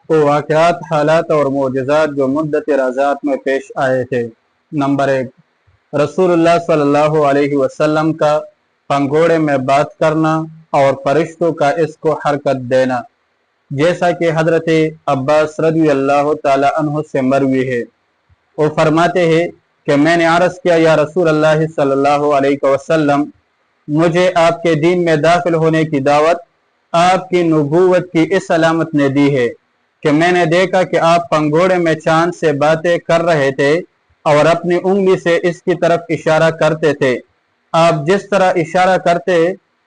وہ واقعات، حالات اور معجزات جو مدت رضاعت میں پیش آئے تھے۔ نمبر 1، رسول اللہ صلی اللہ علیہ وسلم کا پنگھوڑے میں بات کرنا اور فرشتوں کا اس کو حرکت دینا، جیسا کہ حضرت عباس رضی اللہ تعالی عنہ سے مروی ہے۔ وہ فرماتے ہیں کہ میں نے عرض کیا، یا رسول اللہ صلی اللہ علیہ وسلم، مجھے آپ کے دین میں داخل ہونے کی دعوت آپ کی نبوت کی اس علامت نے دی ہے کہ میں نے دیکھا کہ آپ پنگھوڑے میں چاند سے باتیں کر رہے تھے اور اپنی انگلی سے اس کی طرف اشارہ کرتے تھے۔ آپ جس طرح اشارہ کرتے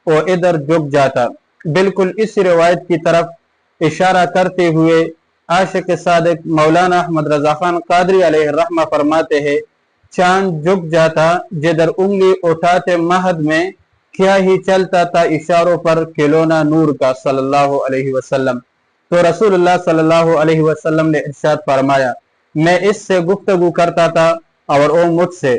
وہ ادھر جھک جاتا۔ بالکل اس روایت کی طرف اشارہ کرتے ہوئے عاشق صادق مولانا احمد رضا خان قادری علیہ الرحمہ فرماتے ہیں، چاند جھک جاتا جدھر انگلی اٹھاتے مہد میں کیا ہی چلتا تھا اشاروں پر کھلونا نور کا صلی اللہ علیہ وسلم۔ تو رسول اللہ صلی اللہ علیہ وسلم نے ارشاد فرمایا، میں اس سے گفتگو کرتا تھا اور وہ مجھ سے،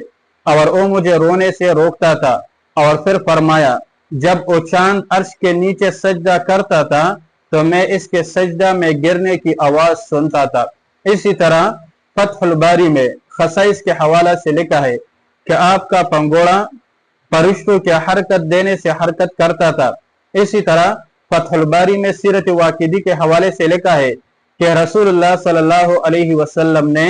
اور وہ مجھے رونے سے روکتا تھا۔ اور پھر فرمایا، جب وہ چاند عرش کے نیچے سجدہ کرتا تھا تو میں اس کے سجدہ میں گرنے کی آواز سنتا تھا۔ اسی طرح فتح الباری میں خصائص کے حوالہ سے لکھا ہے کہ آپ کا پنگھوڑا فرشتوں کے حرکت دینے سے حرکت کرتا تھا۔ اسی طرح فتح الباری میں سیرت واقعی کے حوالے سے لکھا ہے کہ رسول اللہ صلی اللہ علیہ وسلم نے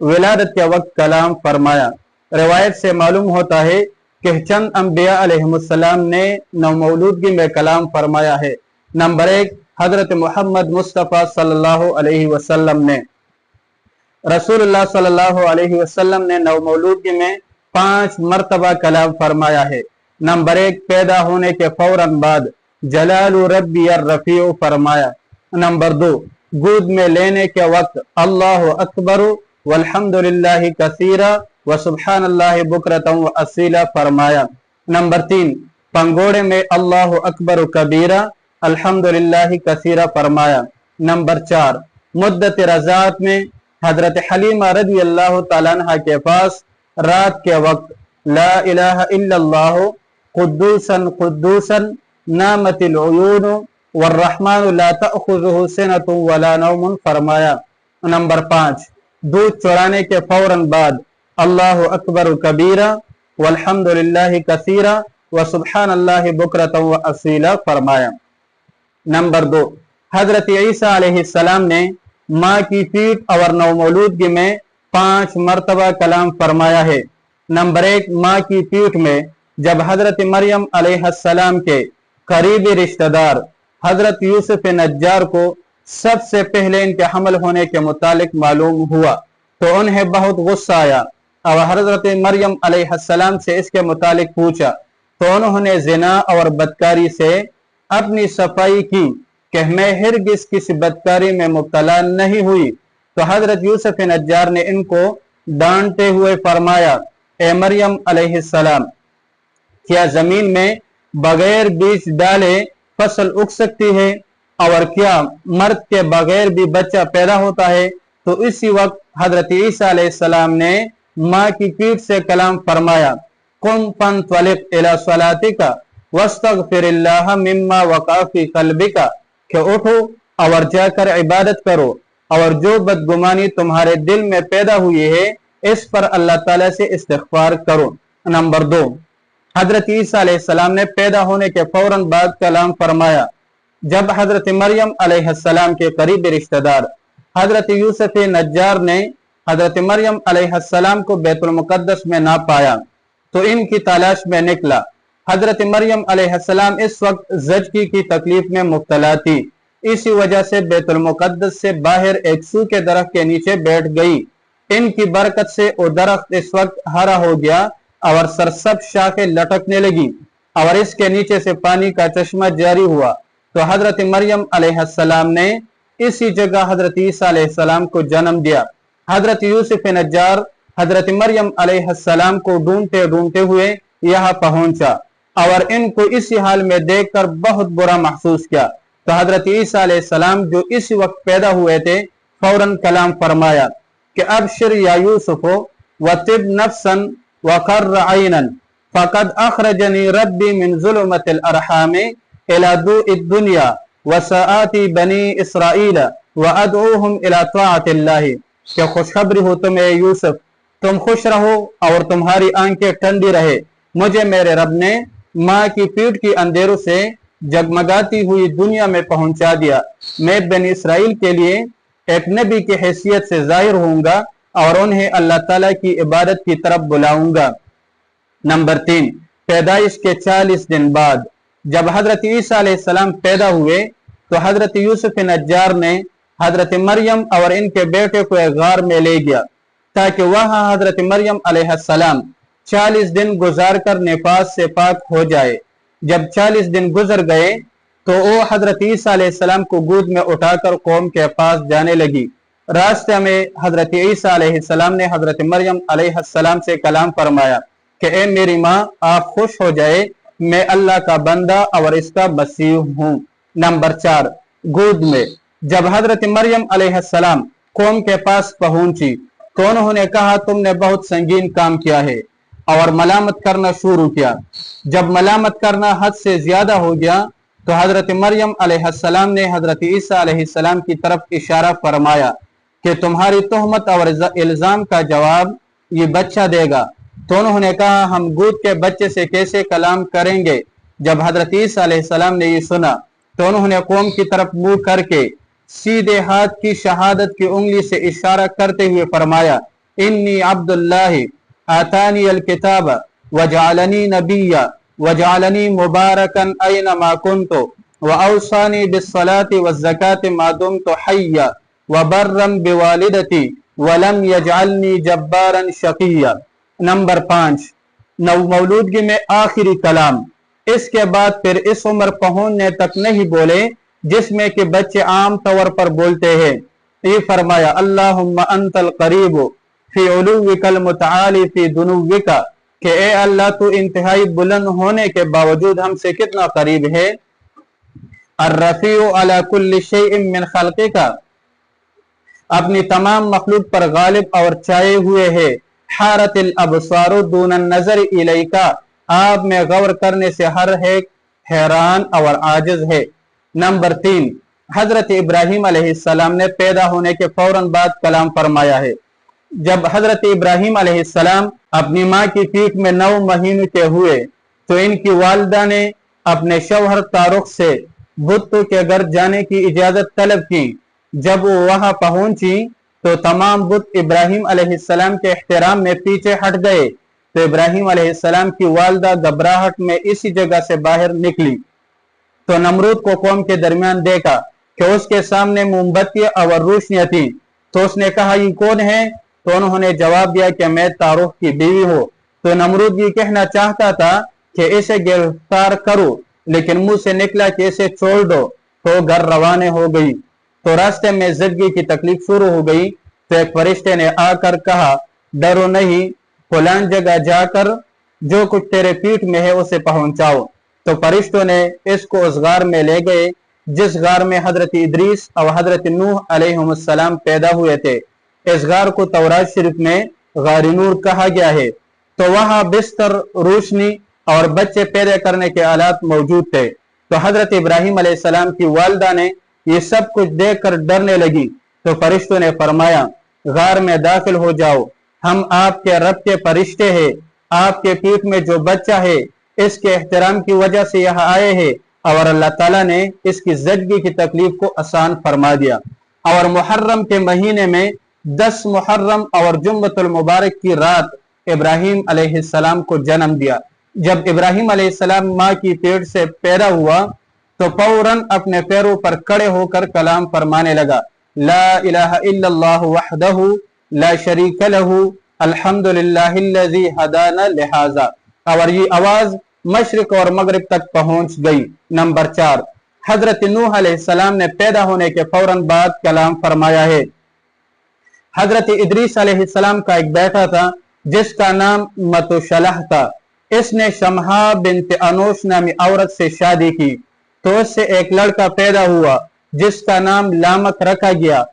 ولادت کے وقت کلام فرمایا۔ روایت سے معلوم ہوتا ہے کہ چند انبیاء علیہ السلام نے نومولودگی میں کلام فرمایا ہے۔ نمبر 1، حضرت محمد مصطفیٰ صلی اللہ علیہ وسلم نے، رسول اللہ صلی اللہ علیہ وسلم نے نومولودگی میں 5 مرتبہ کلام فرمایا ہے۔ نمبر 1، پیدا ہونے کے فوراً بعد جلال ربی الرفیع فرمایا۔ نمبر 2، گود میں لینے کے وقت اللہ اکبر والحمدللہ کثیرا وسبحان اللہ بکرۃ واصیلا فرمایا۔ نمبر 3، پنگھوڑے میں اللہ اکبر کبیرہ الحمدللہ کثیرا فرمایا۔ نمبر 4، مدت رضاعت میں حضرت حلیمہ رضی اللہ تعالیٰ عنہ کے پاس رات کے وقت لا الہ الا اللہ قدوسا قدوسا نامت العیون والرحمن لا تأخذہ سنۃ ولا نوم فرمایا۔ نمبر 5، دودھ چرانے کے فوراً بعد اللہ اکبر کبیرہ والحمدللہ کثیرہ وسبحان اللہ بکرۃ واصیلا فرمایا۔ نمبر 2، حضرت عیسیٰ علیہ السلام نے ماں کی پیٹھ اور نومولودگی میں 5 مرتبہ کلام فرمایا ہے۔ نمبر 1، ماں کی پیٹھ میں جب حضرت مریم علیہ السلام کے قریبی رشتہ دار حضرت یوسف نجار کو سب سے پہلے ان کے حمل ہونے کے متعلق معلوم ہوا تو انہیں بہت غصہ آیا اور حضرت مریم علیہ السلام سے اس کے متعلق پوچھا تو انہوں نے زنا اور بدکاری سے اپنی صفائی کی کہ میں ہرگز کسی بدکاری میں مبتلا نہیں ہوئی۔ تو حضرت یوسف نجار نے ان کو ڈانٹتے ہوئے فرمایا، اے مریم علیہ السلام، کیا زمین میں بغیر بیج ڈالے فصل اگ سکتی ہے؟ اور کیا مرد کے بغیر بھی بچہ پیدا ہوتا ہے؟ تو اسی وقت حضرت عیسیٰ علیہ السلام نے ماں کی پیٹھ سے کلام فرمایا، قم فانطلق الی صلاتک واستغفر اللہ مما وقع فی قلبک، کہ اٹھو اور جا کر عبادت کرو اور جو بدگمانی تمہارے دل میں پیدا ہوئی ہے اس پر اللہ تعالیٰ سے استغفار کرو۔ نمبر 2، حضرت عیسیٰ علیہ السلام نے پیدا ہونے کے فوراً بعد کلام فرمایا۔ جب حضرت مریم علیہ السلام کے قریبی رشتہ دار حضرت یوسف نجار نے حضرت مریم علیہ السلام کو بیت المقدس میں نہ پایا تو ان کی تلاش میں نکلا۔ حضرت مریم علیہ السلام اس وقت زچگی کی تکلیف میں مبتلا تھی، اسی وجہ سے بیت المقدس سے باہر ایک سو کے درخت کے نیچے بیٹھ گئی۔ ان کی برکت سے وہ درخت اس وقت ہرا ہو گیا اور سرسبز شاخیں لٹکنے لگی اور اس کے نیچے سے پانی کا چشمہ جاری ہوا۔ تو حضرت مریم علیہ السلام نے اسی جگہ حضرت عیسیٰ علیہ السلام کو جنم دیا۔ حضرت یوسف نجار حضرت مریم علیہ السلام کو ڈھونڈتے ڈھونڈتے ہوئے یہاں پہنچا اور ان کو اسی حال میں دیکھ کر بہت برا محسوس کیا۔ تو حضرت عیسیٰ علیہ السلام جو اسی وقت پیدا ہوئے تھے فوراً کلام فرمایا کہ ابشر یا یوسف وطب نفسا وقر عینا فقد اخرجنی ربی من ظلمت الارحام الى ضوء الدنیا وسآتی بنی اسرائیل वअदऊहुम इला ताअतिल्लाह, क्या खुशखबरी हो तुम्हें यूसुफ, तुम खुश रहो और तुम्हारी आंखें ठंडी रहे। मुझे मेरे रब ने माँ की पीठ की अंधेरों से जगमगाती हुई दुनिया में पहुंचा दिया। मैं बनी इसराइल के लिए एक नबी की हैसियत से जाहिर होऊंगा और उन्हें अल्लाह ताला की इबादत की तरफ बुलाऊंगा। नंबर 3, पैदाइश के 40 दिन बाद जब हजरत ईसा अलैहिस्सलाम पैदा हुए तो हजरत यूसुफ नज्जार ने हजरत मरियम और इनके बेटे को एक गार में ले गया ताकि वहां हजरत मरियम अलैहिस्सलाम 40 दिन गुजार कर निफास से पाक हो जाए। जब 40 दिन गुजर गए तो वो हजरत ईसा अलैहिस्सलाम को गोद में उठाकर कौम के पास जाने लगी। रास्ते में हजरत ईसा अलैहिस्सलाम ने हजरत मरियम अलैहिस्सलाम से कलाम फरमाया कि ए मेरी माँ, आप खुश हो जाए, मैं अल्लाह का बंदा और इसका मसीह हूँ। नंबर 4, गोद में जब हजरत मरियम अलैहिस्सलाम कौम के पास पहुंची तो उन्होंने कहा तुमने बहुत संगीन काम किया है और मलामत करना शुरू किया। जब मलामत करना हद से ज्यादा हो गया तो हजरत मरियम अलैहिस्सलाम ने हजरत ईसा अलैहिस्सलाम की तरफ इशारा फरमाया कि तुम्हारी तोहमत और इल्जाम का जवाब ये बच्चा देगा। तो उन्होंने कहा हम गोद के बच्चे से कैसे कलाम करेंगे। जब हजरत ईसा अलैहिस्सलाम ने ये सुना तो उन्होंने कौम की तरफ मुंह करके सीधे हाथ की शहादत की उंगली से इशारा करते हुए फरमाया इन्नी अब्दुल्लाह आतानी अल किताब वजअलनी नबिय्या वजअलनी मुबारकन ऐनमा कुन्तु वअौसानी बिस्सलाति वज़्ज़काति मा दुम्तु हय्या वबर्रम बिवालिदती वलम यजअलनी जब्बारन शक़िय्या। नंबर 5, मौलूदगी में आखिरी कलाम। इसके बाद फिर इस उम्र पहुंचने तक नहीं बोले जिसमें कि बच्चे आम तौर पर बोलते हैं। ये फरमाया अल्लाहुम्मा अंतल करीब फी उलुव्विकल मुतआली फी दुनुव्विका, कि ए अल्लाह तू इंतहाई बुलंद होने के बावजूद हमसे कितना करीब है। अर्रफीउ अला कुल्ली शैइन मिन खल्क़िका, अपनी तमाम मखलूक पर गालिब और छाए हुए है। हारतिल अबसारु दून नजर इलैका, आप में गौर करने से हर एक हैरान और आजिज है। नंबर 3, हजरत इब्राहिम अलैहिस्सलाम ने पैदा होने के फौरन बाद कलाम फरमाया है। जब हजरत इब्राहिम अलैहिस्सलाम अपनी माँ की पीठ में 9 महीने के हुए तो इनकी वालिदा ने अपने शौहर तारुक से बुत के घर जाने की इजाजत तलब की। जब वो वहां पहुंची तो तमाम बुत इब्राहिम अलैहिस्सलाम के एहतराम में पीछे हट गए। तो इब्राहिम अलैहिस्सलाम की वालिदा घबराहट में इसी जगह से बाहर निकली तो नमरूद को कौम के दरमियान देखा कि उसके सामने मोमबत्ती और रोशनियां थी। तो उसने कहा ये कौन है। तो उन्होंने जवाब दिया कि मैं तारुक की बीवी हूँ। तो नमरूद ये कहना चाहता था कि इसे गिरफ्तार करो, लेकिन मुंह से निकला कि इसे छोड़ दो। तो घर रवाने हो गई। तो रास्ते में जिंदगी की तकलीफ शुरू हो गई। तो एक फरिश्ते ने आकर कहा डरो नहीं, फलान जगह जाकर जो कुछ तेरे पीठ में है उसे पहुंचाओ। तो फरिश्तों ने इसको उस गार में ले गए जिस गार में हजरत इदरीस और हजरत नूह अलैहिस्सलाम पैदा हुए थे। इस गार को तौरात शरीफ में गार नूर कहा गया है। तो वहां बिस्तर, रोशनी और बच्चे पैदा करने के आलात मौजूद थे। तो हजरत इब्राहिम अलैहिस्सलाम की वालिदा ने ये सब कुछ देखकर डरने लगी। तो फरिश्तों ने फरमाया गार में दाखिल हो जाओ, हम आपके रब के फरिश्ते हैं। आपके पीठ में जो बच्चा है इसके एहतराम की वजह से यहाँ आए हैं और अल्लाह ताला ने इसकी जिंदगी की तकलीफ को आसान फरमा दिया। और मुहर्रम के महीने में 10 मुहर्रम और जुम्मतुल मुबारक की रात इब्राहिम अलैहिस्सलाम को जन्म दिया। जब इब्राहिम अलैहिस्सलाम माँ की पेट से पैदा हुआ तो फौरन अपने पैरों पर खड़े होकर कलाम फरमाने लगा ला इलाहा इल्लल्लाहु वहदहु ला शरीक लहू अल्हम्दुलिल्लाहिल्लज़ी हदाना लिहाजा। और ये आवाज मशरिक और मगरिब तक पहुंच गई। नंबर 4, हजरत नूह अलैहिस्सलाम ने पैदा होने के फौरन बाद कलाम फरमाया है। हजरत इदरीस अलैहिस्सलाम का एक बेटा था जिसका नाम मतुशलह था। इसने शमहा बिनत अनोश नामी औरत से शादी की तो उससे एक लड़का पैदा हुआ जिसका नाम लामक रखा गया।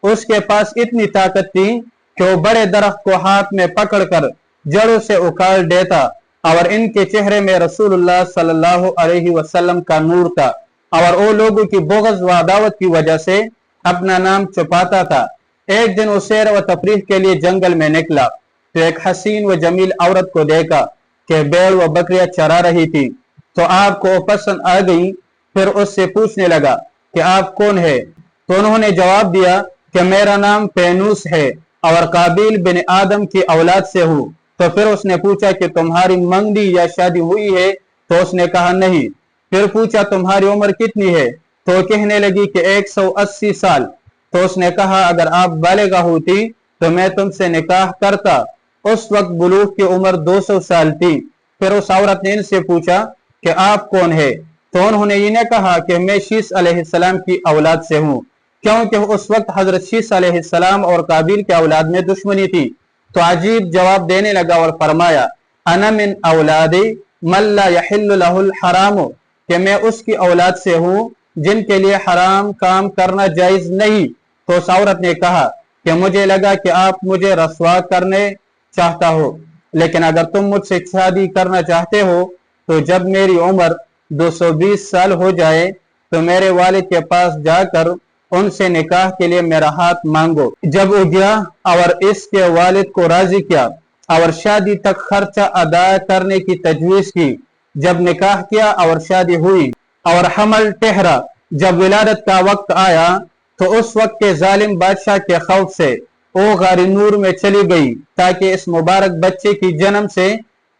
उसके पास इतनी ताकत थी कि वो बड़े दरख्त को हाथ में पकड़कर जड़ों से उखाड़ देता और इनके चेहरे में रसूलुल्लाह सल्लल्लाहु अलैहि वसल्लम का नूर था। और वो लोगों की बोगज़ व अदावत की वजह से अपना नाम छुपाता था। एक दिन वो सैर व तफरीह के लिए जंगल में निकला तो एक हसीन व जमील औरत को देखा कि भेड़ व बकरियां चरा रही थी, तो आपको पसंद आ गई। फिर उससे पूछने लगा कि आप कौन है? तो उन्होंने जवाब दिया कि मेरा नाम पैनूस है और काबिल बिन आदम की औलाद से हूँ। तो फिर उसने पूछा कि तुम्हारी मंगनी या शादी हुई है? तो उसने कहा नहीं। फिर पूछा तुम्हारी उम्र कितनी है? तो कहने लगी कि 180 साल। तो उसने कहा अगर आप बालिगा होती तो मैं तुमसे निकाह करता। उस वक्त बुलूग की उम्र 200 साल थी। फिर उस औरत ने इनसे पूछा कि आप कौन है? तो उन्होंने इन्हें कहा कि मैं शीस अलैहिस्सलाम की औलाद से हूँ, क्योंकि उस वक्त हजरत शीस अलैहिस्सलाम और काबिल की औलाद में दुश्मनी थी। तो अजीब जवाब देने लगा और फरमाया अना मिन औलादी मल्ला यहिल्लु लहुल हराम, कि मैं उसकी औलाद से हूँ जिनके लिए हराम काम करना जायज नहीं। तो उस औरत ने कहा कि मुझे लगा कि आप मुझे रसवा करने चाहता हो, लेकिन अगर तुम मुझसे शादी करना चाहते हो तो जब मेरी उम्र 220 साल हो जाए तो मेरे वालिद के पास जाकर उनसे निकाह के लिए मेरा हाथ मांगो। जब वो गया और इसके वालिद को राजी किया और शादी तक खर्चा अदा करने की तजवीज की। जब निकाह किया और शादी हुई और हमल ठहरा, जब विलादत का वक्त आया तो उस वक्त के जालिम बादशाह के खौफ से वो गारी नूर में चली गई ताकि इस मुबारक बच्चे की जन्म से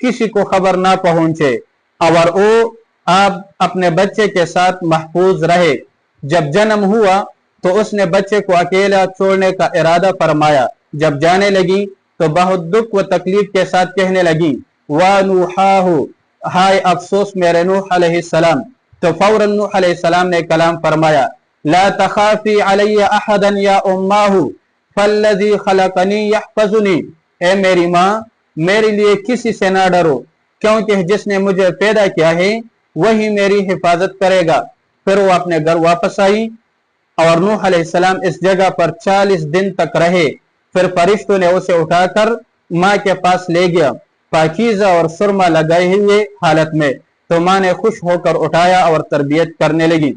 किसी को खबर ना पहुंचे और वो आप अपने बच्चे के साथ महफूज रहे। जब जन्म हुआ तो उसने बच्चे को अकेला छोड़ने का इरादा फरमाया। जब जाने लगी तो बहुत दुख व तकलीफ के साथ कहने लगी वा नूहाहु, हाय अफसोस मेरे नूह अलैहिस्सलाम। तो फौरन नूह अलैहिस्सलाम ने कलाम फरमाया ला तखाफी अलैया अहदन या उम्माहु फल्लज़ी खलकनी यहफज़ुनी, ए मेरी माँ मेरे लिए किसी से ना डरो, क्योंकि जिसने मुझे पैदा किया है वही मेरी हिफाजत करेगा। फिर वो अपने घर वापस आई और नूह अलैहिस्सलाम इस जगह पर 40 दिन तक रहे। फिर फरिश्तों ने उसे उठाकर माँ के पास ले गया पाकीज़ा और सुरमा लगाए हुए हालत में। तो माँ ने खुश होकर उठाया और तरबियत करने लगी।